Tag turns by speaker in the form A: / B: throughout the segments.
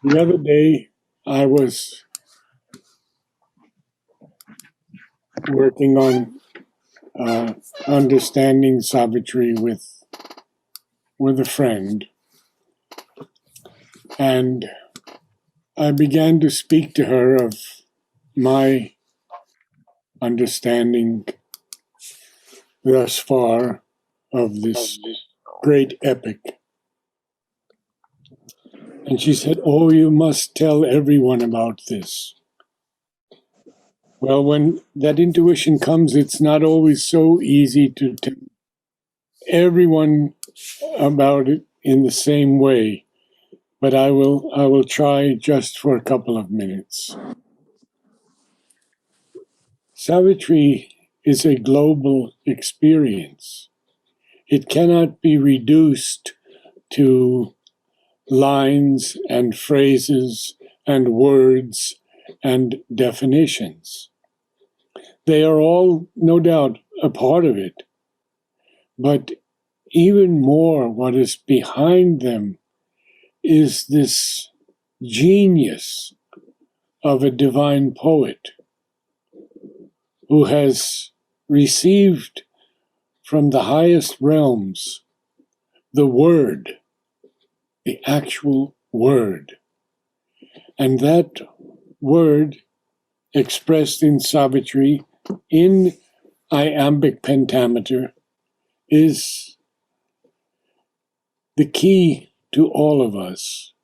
A: The other day, I was working on understanding Savitri with a friend, and I began to speak to her of my understanding thus far of this great epic. And she said, "Oh, you must tell everyone about this." Well, when that intuition comes, it's not always so easy to tell everyone about it in the same way, but I will try just for a couple of minutes. Savitri is a global experience. It cannot be reduced to lines and phrases and words and definitions. They are all, no doubt, a part of it, but even more, what is behind them is this genius of a divine poet who has received from the highest realms the word, the actual word. And that word expressed in Savitri in iambic pentameter is the key to all of us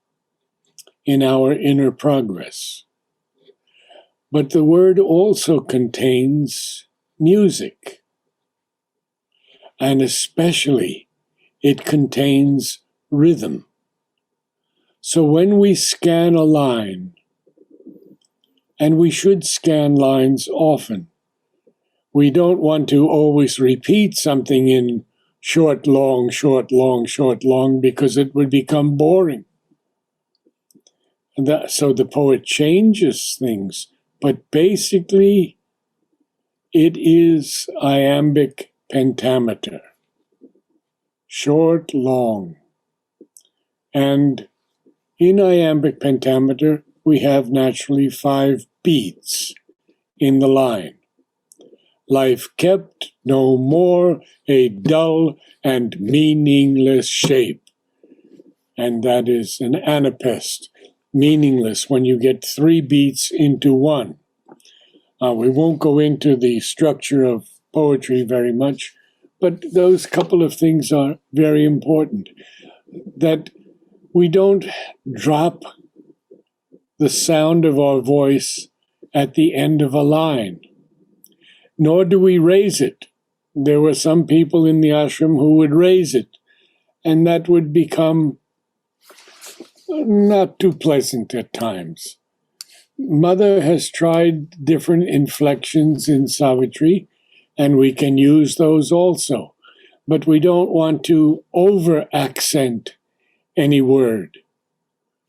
A: in our inner progress. But the word also contains music, and especially it contains rhythm. So when we scan a line, and we should scan lines often, we don't want to always repeat something in short, long, short, long, short, long, because it would become boring. So the poet changes things, but basically it is iambic pentameter, short, long. And in iambic pentameter, we have naturally 5 beats in the line. Life kept no more a dull and meaningless shape. And that is an anapest, meaningless, when you get 3 beats into one. We won't go into the structure of poetry very much, but those couple of things are very important. That we don't drop the sound of our voice at the end of a line, nor do we raise it. There were some people in the ashram who would raise it, and that would become not too pleasant at times. Mother has tried different inflections in Savitri, and we can use those also. But we don't want to over-accent any word.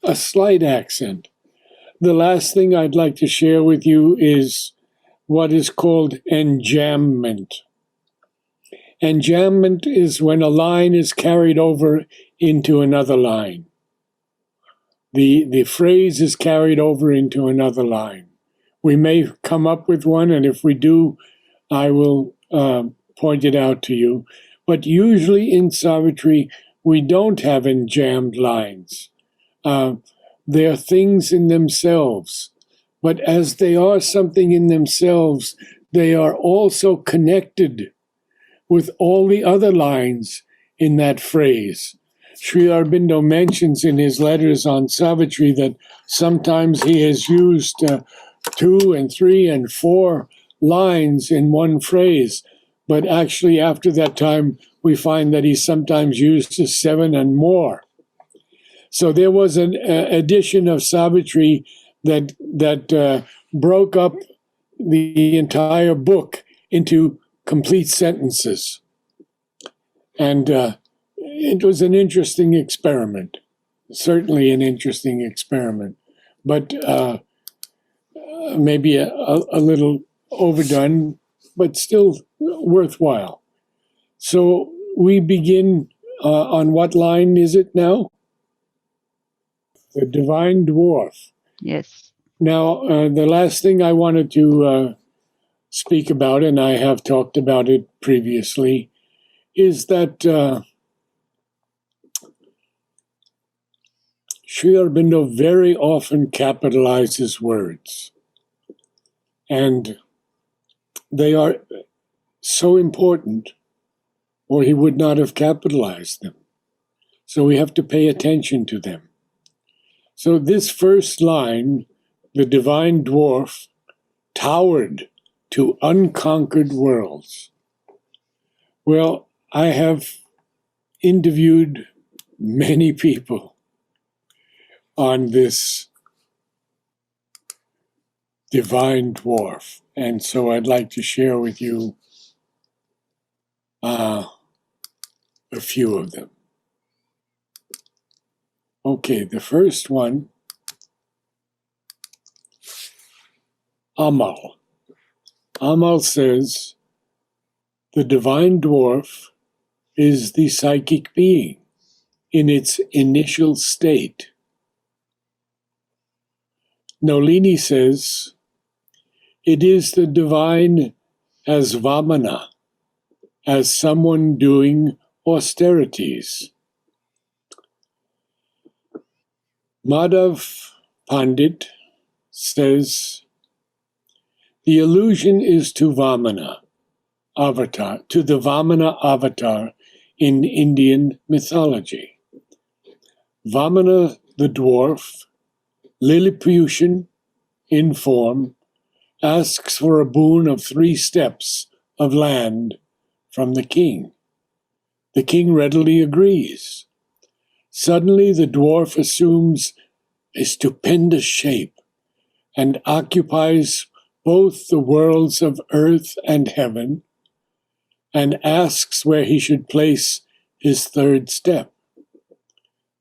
A: A slight accent. The last thing I'd like to share with you is what is called enjambment. Enjambment is when a line is carried over into another line. The phrase is carried over into another line. We may come up with one, and if we do, I will point it out to you. But usually in Savitri, we don't have enjambed lines. They're things in themselves. But as they are something in themselves, they are also connected with all the other lines in that phrase. Sri Aurobindo mentions in his letters on Savitri that sometimes he has used 2 and 3 and 4 lines in one phrase, but actually after that time we find that he sometimes uses 7 and more. So there was an edition of Savitri that broke up the entire book into complete sentences. And it was an interesting experiment, certainly an interesting experiment, but maybe a little overdone, but still worthwhile. So we begin on what line is it now? the divine dwarf.
B: Yes.
A: Now, the last thing I wanted to speak about, and I have talked about it previously, is that Sri Aurobindo very often capitalizes words, and they are so important, or he would not have capitalized them. So we have to pay attention to them. So this first line, the divine dwarf towered to unconquered worlds. Well, I have interviewed many people on this divine dwarf, and so I'd like to share with you a few of them. Okay, the first one, Amal. Amal says, the divine dwarf is the psychic being in its initial state. Nolini says, it is the divine as Vamana, as someone doing austerities. Madhav Pandit says, the allusion is to Vamana avatar, to the Vamana avatar in Indian mythology. Vamana the dwarf, Lilliputian in form, asks for a boon of 3 steps of land from the king. The king readily agrees. Suddenly the dwarf assumes a stupendous shape and occupies both the worlds of earth and heaven, and asks where he should place his 3rd step.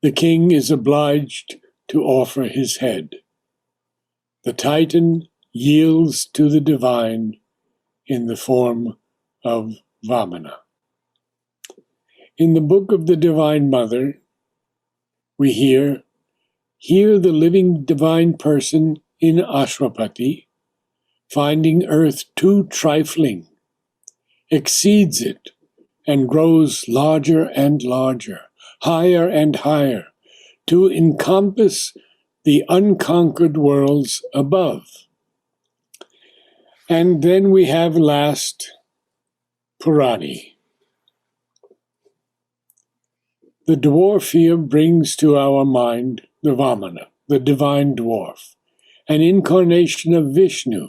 A: The king is obliged to offer his head. The Titan yields to the divine in the form of Vamana. In the book of the Divine Mother, we hear the living divine person in Ashwapati, finding earth too trifling, exceeds it, and grows larger and larger, higher and higher, to encompass the unconquered worlds above. And then we have last Purani. The dwarf here brings to our mind the Vamana, the divine dwarf, an incarnation of Vishnu,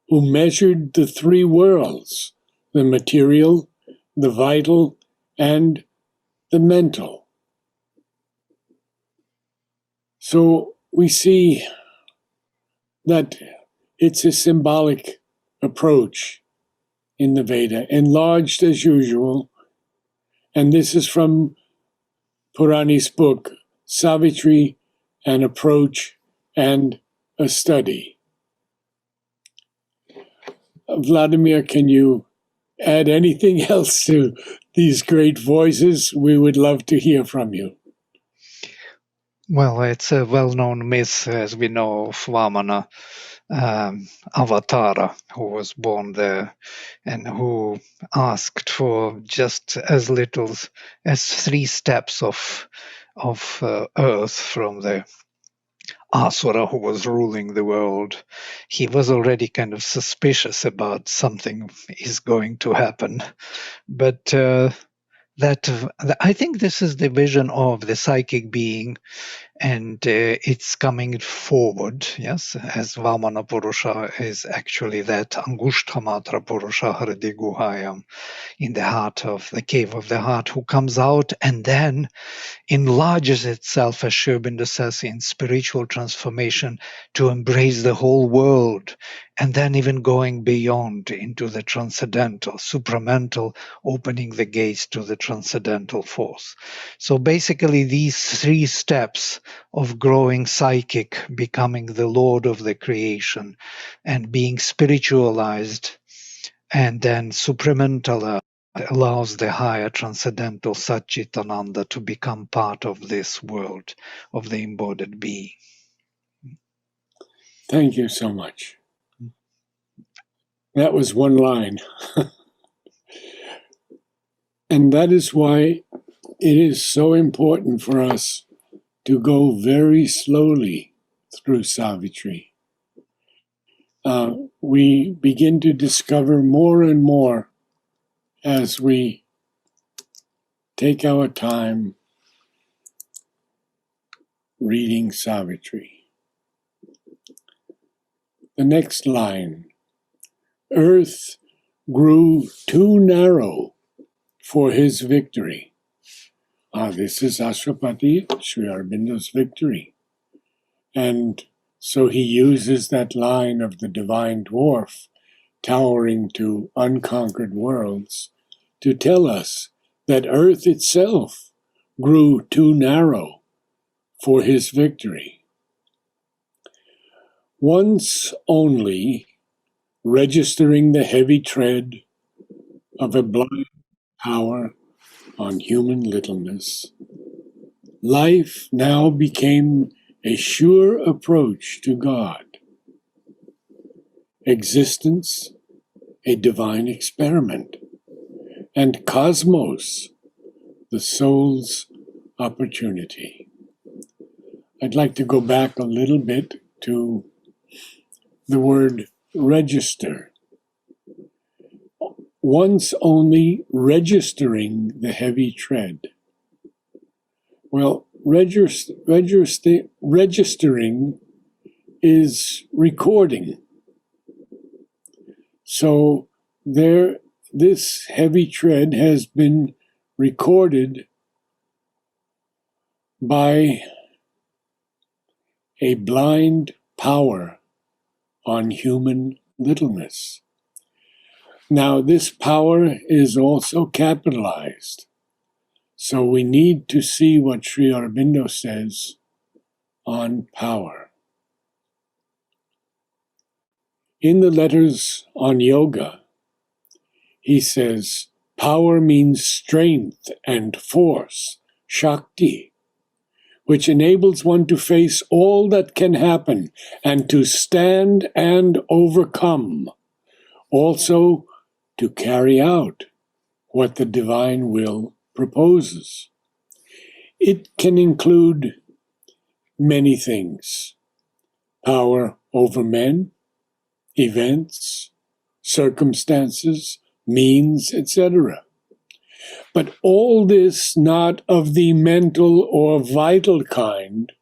A: who measured the 3 worlds, the material, the vital, and the mental. So we see that it's a symbolic approach in the Veda, enlarged as usual, and this is from Purani's book, Savitri, An Approach and a Study. Vladimir, can you add anything else to these great voices? We would love to hear from you.
C: Well, it's a well-known myth, as we know, of Vamana, Avatara, who was born there and who asked for just as little as 3 steps of earth from the Asura who was ruling the world. He was already kind of suspicious about something is going to happen, but I think this is the vision of the psychic being, and it's coming forward, yes, as Vamana Purusha is actually that Angushtamatra Purusha Hridi Guhayam, in the heart of the cave of the heart, who comes out and then enlarges itself, as Sri Aurobindo says, in spiritual transformation to embrace the whole world, and then even going beyond into the transcendental, supramental, opening the gates to the transcendental force. So basically these 3 steps of growing psychic, becoming the Lord of the creation, and being spiritualized, and then supramentalized, allows the higher transcendental Satchitananda to become part of this world of the embodied being.
A: Thank you so much. That was one line. And that is why it is so important for us to go very slowly through Savitri. We begin to discover more and more as we take our time reading Savitri. The next line, earth grew too narrow for his victory. This is Ashwapati, Sri Aurobindo's victory. And so he uses that line of the divine dwarf towering to unconquered worlds to tell us that earth itself grew too narrow for his victory. Once only registering the heavy tread of a blind power on human littleness, life now became a sure approach to God. Existence, a divine experiment, and cosmos, the soul's opportunity. I'd like to go back a little bit to the word register. Once only registering the heavy tread. Well, registering is recording. So this heavy tread has been recorded by a blind power on human littleness. Now, this power is also capitalized. So we need to see what Sri Aurobindo says on power. In the letters on yoga, he says, power means strength and force, Shakti, which enables one to face all that can happen and to stand and overcome, also to carry out what the divine will proposes. It can include many things: power over men, events, circumstances, means, etc. But all this not of the mental or vital kind,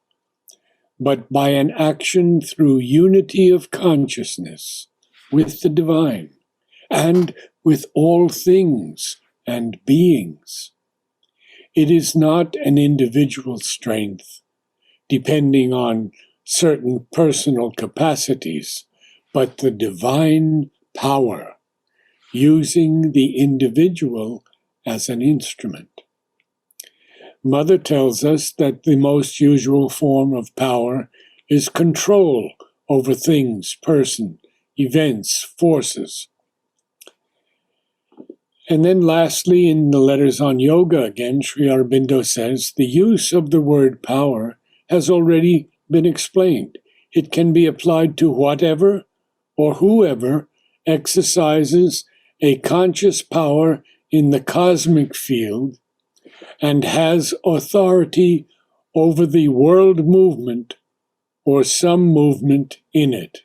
A: but by an action through unity of consciousness with the divine and with all things and beings. It is not an individual strength depending on certain personal capacities, but the divine power using the individual as an instrument. Mother tells us that the most usual form of power is control over things, person, events, forces. And then lastly, in the letters on yoga again, Sri Aurobindo says, the use of the word power has already been explained. It can be applied to whatever or whoever exercises a conscious power in the cosmic field and has authority over the world movement or some movement in it.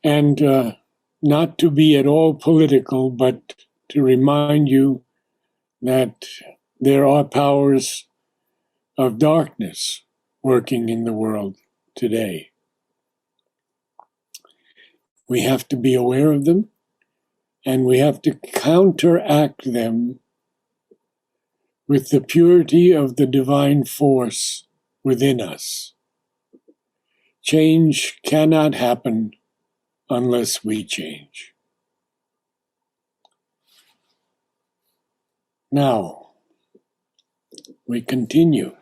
A: And not to be at all political, but to remind you that there are powers of darkness working in the world today. We have to be aware of them, and we have to counteract them with the purity of the divine force within us. Change cannot happen unless we change. Now, we continue.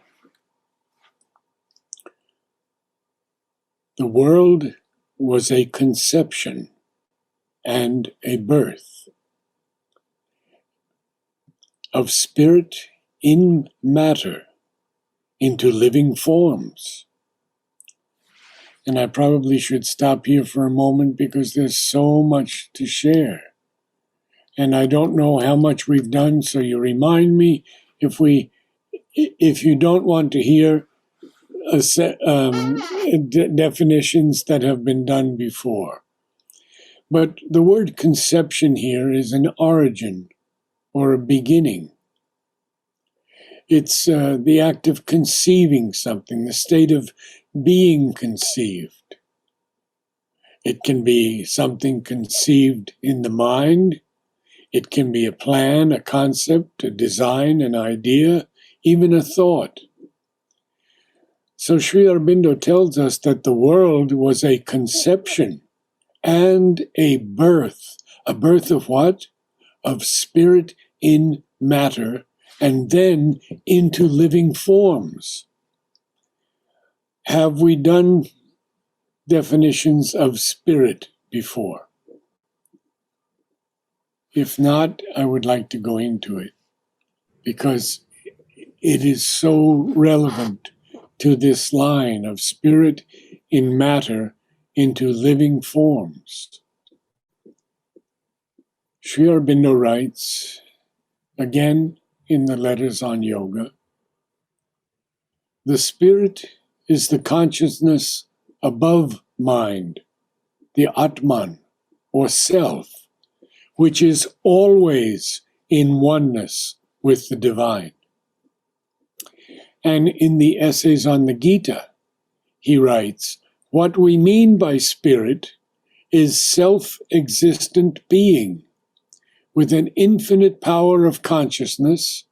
A: The world was a conception and a birth. of spirit in matter into living forms. And I probably should stop here for a moment because there's so much to share. And I don't know how much we've done, so you remind me if you don't want to hear definitions that have been done before. But the word conception here is an origin or a beginning. It's the act of conceiving something, the state of being conceived. It can be something conceived in the mind. It can be a plan, a concept, a design, an idea, even a thought. So Sri Aurobindo tells us that the world was a conception and a birth. A birth of what? Of spirit in matter, and then into living forms. Have we done definitions of spirit before? If not, I would like to go into it because it is so relevant to this line of spirit in matter into living forms. Sri Aurobindo writes, again in the letters on yoga, the spirit is the consciousness above mind, the Atman, or self, which is always in oneness with the divine. And in the essays on the Gita, he writes, what we mean by spirit is self-existent being with an infinite power of consciousness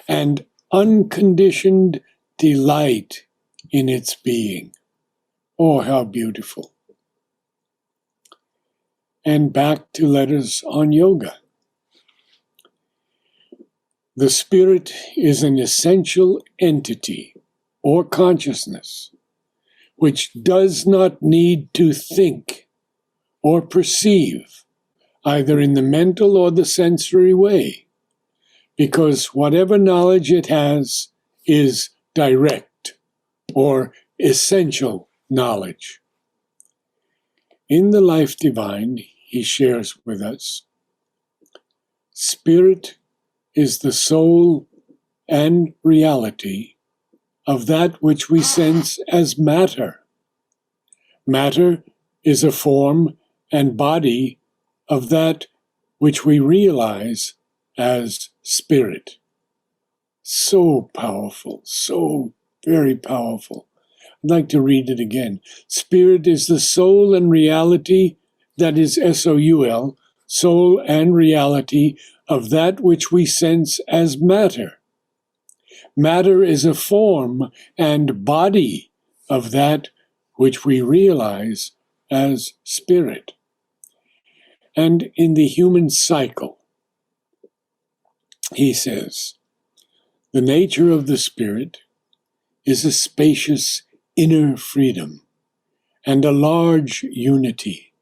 A: and unconditioned delight in its being. Oh, how beautiful. And back to letters on yoga. The spirit is an essential entity or consciousness which does not need to think or perceive, either in the mental or the sensory way, because whatever knowledge it has is direct or essential knowledge. In the Life Divine, he shares with us, spirit is the soul and reality of that which we sense as matter. Matter is a form and body of that which we realize as spirit. So powerful, so very powerful. I'd like to read it again. Spirit is the soul and reality, that is S-O-U-L, soul and reality of that which we sense as matter. Matter is a form and body of that which we realize as spirit. And in the human cycle, he says, the nature of the spirit is a spacious inner freedom and a large unity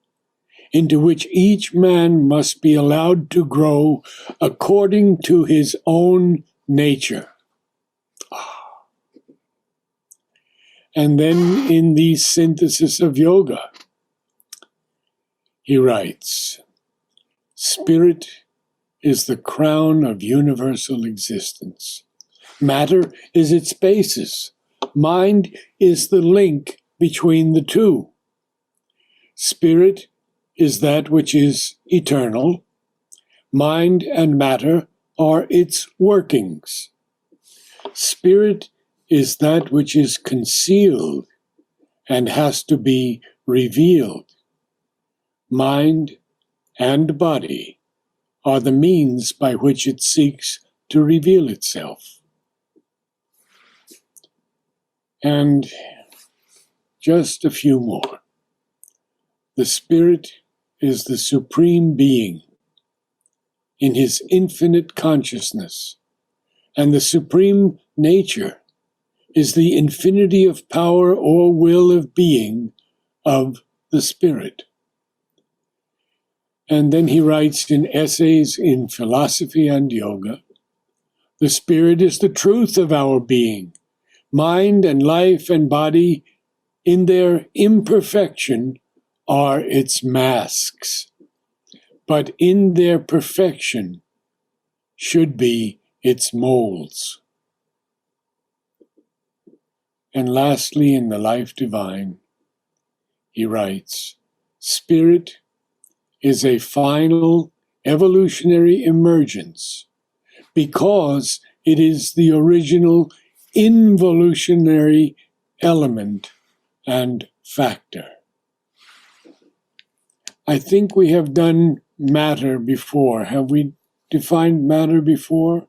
A: into which each man must be allowed to grow according to his own nature. And then in the synthesis of yoga, he writes, spirit is the crown of universal existence. Matter is its basis. Mind is the link between the two. Spirit is that which is eternal. Mind and matter are its workings. Spirit is that which is concealed and has to be revealed. Mind and body are the means by which it seeks to reveal itself. And just a few more. The spirit is the supreme being in his infinite consciousness, and the supreme nature is the infinity of power or will of being of the spirit. And then he writes in essays in philosophy and yoga, The spirit is the truth of our being. Mind and life and body, in their imperfection, are its masks, but in their perfection should be its molds. And lastly, in the Life Divine, he writes, spirit is a final evolutionary emergence because it is the original involutionary element and factor. I think we have done matter before. Have we defined matter before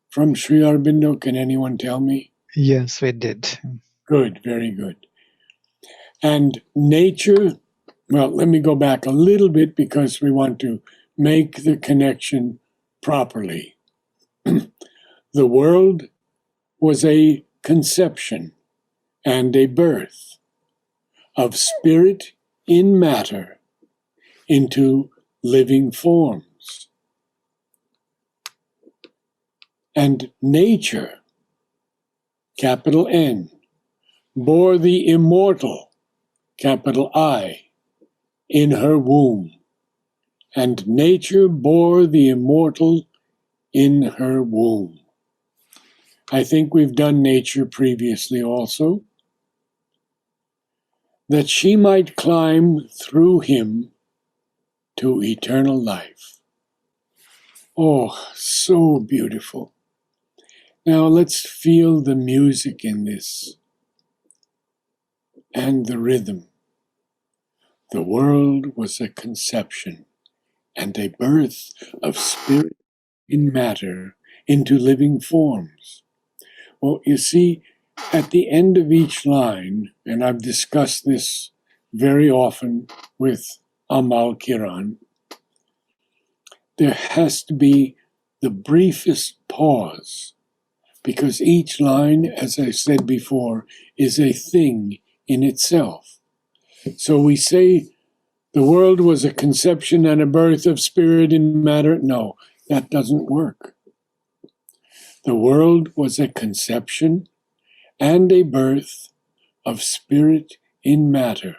A: from Sri Aurobindo? Can anyone tell me?
C: Yes, we did.
A: Good, very good. And nature, well, let me go back a little bit because we want to make the connection properly. The world was a conception and a birth of spirit in matter into living forms. And nature, capital N, bore the immortal, capital I, in her womb. And nature bore the immortal in her womb. I think we've done nature previously also. That she might climb through him to eternal life. Oh, so beautiful. Now let's feel the music in this and the rhythm. The world was a conception and a birth of spirit in matter into living forms. Well, you see, at the end of each line, and I've discussed this very often with Amal Kiran, there has to be the briefest pause, because each line, as I said before, is a thing in itself. So we say the world was a conception and a birth of spirit in matter. No, that doesn't work. The world was a conception and a birth of spirit in matter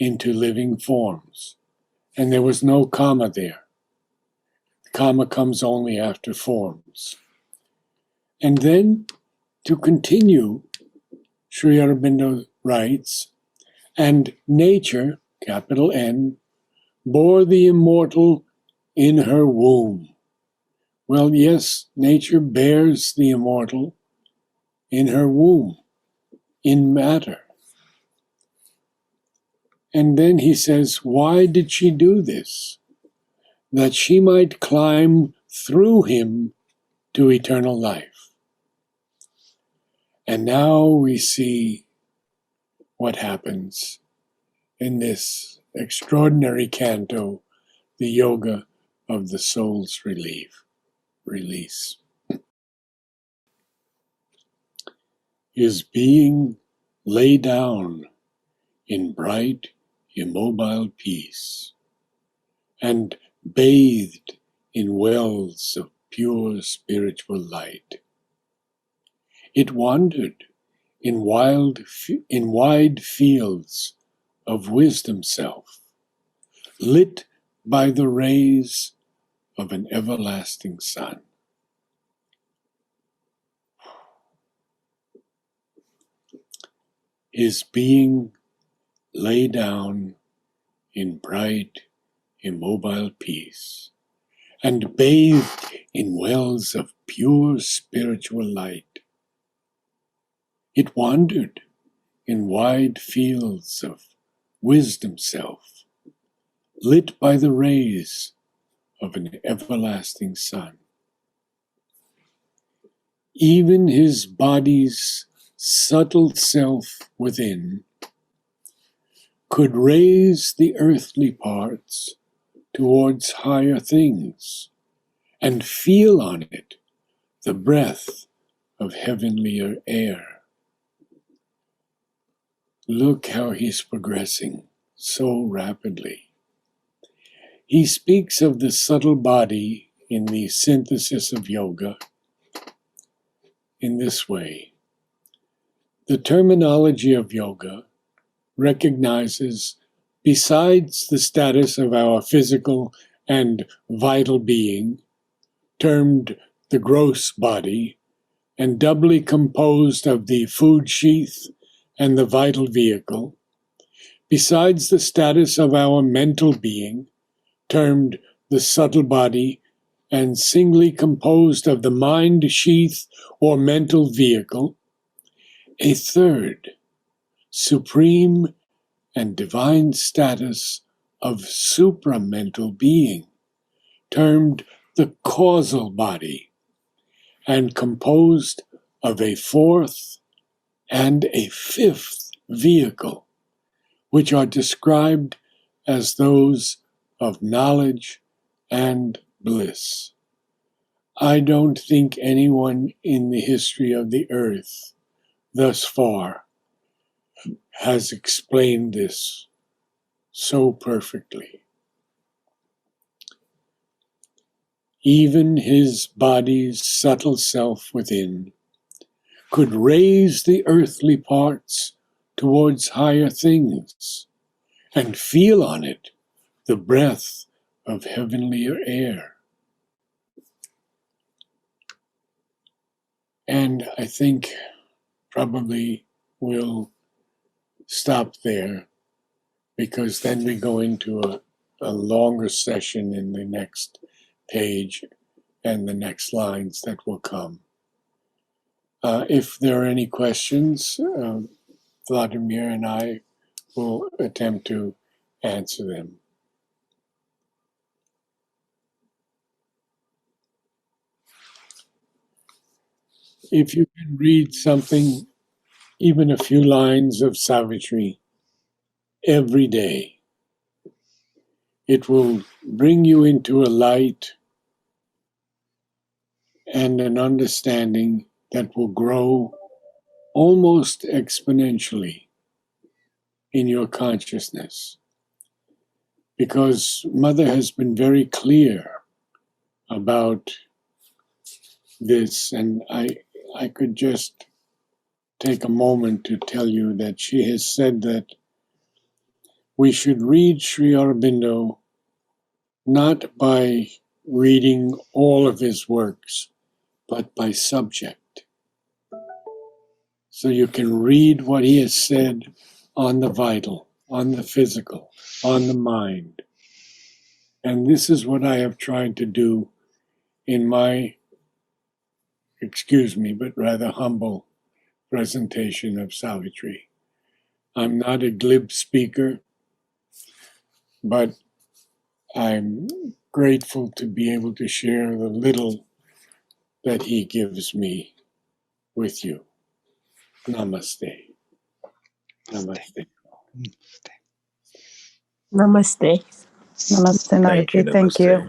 A: into living forms. And there was no comma there. The comma comes only after forms. And then, to continue, Sri Aurobindo writes, and nature, capital N, bore the immortal in her womb. Well, yes, nature bears the immortal in her womb, in matter. And then he says, why did she do this? That she might climb through him to eternal life. And now we see what happens in this extraordinary canto, the yoga of the soul's release. His being lay down in bright, immobile peace, and bathed in wells of pure spiritual light. It wandered in wide fields of wisdom self, lit by the rays of an everlasting sun. His being lay down in bright, immobile peace, and bathed in wells of pure spiritual light. It wandered in wide fields of wisdom self, lit by the rays of an everlasting sun. Even his body's subtle self within could raise the earthly parts towards higher things and feel on it the breath of heavenlier air. Look how he's progressing so rapidly. He speaks of the subtle body in the synthesis of yoga in this way. The terminology of yoga recognizes, besides the status of our physical and vital being, termed the gross body, and doubly composed of the food sheath and the vital vehicle, besides the status of our mental being, termed the subtle body, and singly composed of the mind sheath or mental vehicle, a third, supreme and divine status of supramental being, termed the causal body, and composed of a fourth and a fifth vehicle, which are described as those of knowledge and bliss. I don't think anyone in the history of the earth thus far has explained this so perfectly. Even his body's subtle self within could raise the earthly parts towards higher things and feel on it the breath of heavenlier air. And I think probably we'll stop there, because then we go into a longer session in the next page and the next lines that will come. If there are any questions, Vladimir and I will attempt to answer them. If you can read something, even a few lines of Savitri every day, it will bring you into a light and an understanding that will grow almost exponentially in your consciousness. Because Mother has been very clear about this, and I could just take a moment to tell you that she has said that we should read Sri Aurobindo not by reading all of his works, but by subject. So you can read what he has said on the vital, on the physical, on the mind. And this is what I have tried to do in my, excuse me, but rather humble presentation of Savitri. I'm not a glib speaker, but I'm grateful to be able to share the little that he gives me with you. Namaste. Namaste.
B: Namaste.
D: Namaste, Narad. Thank you.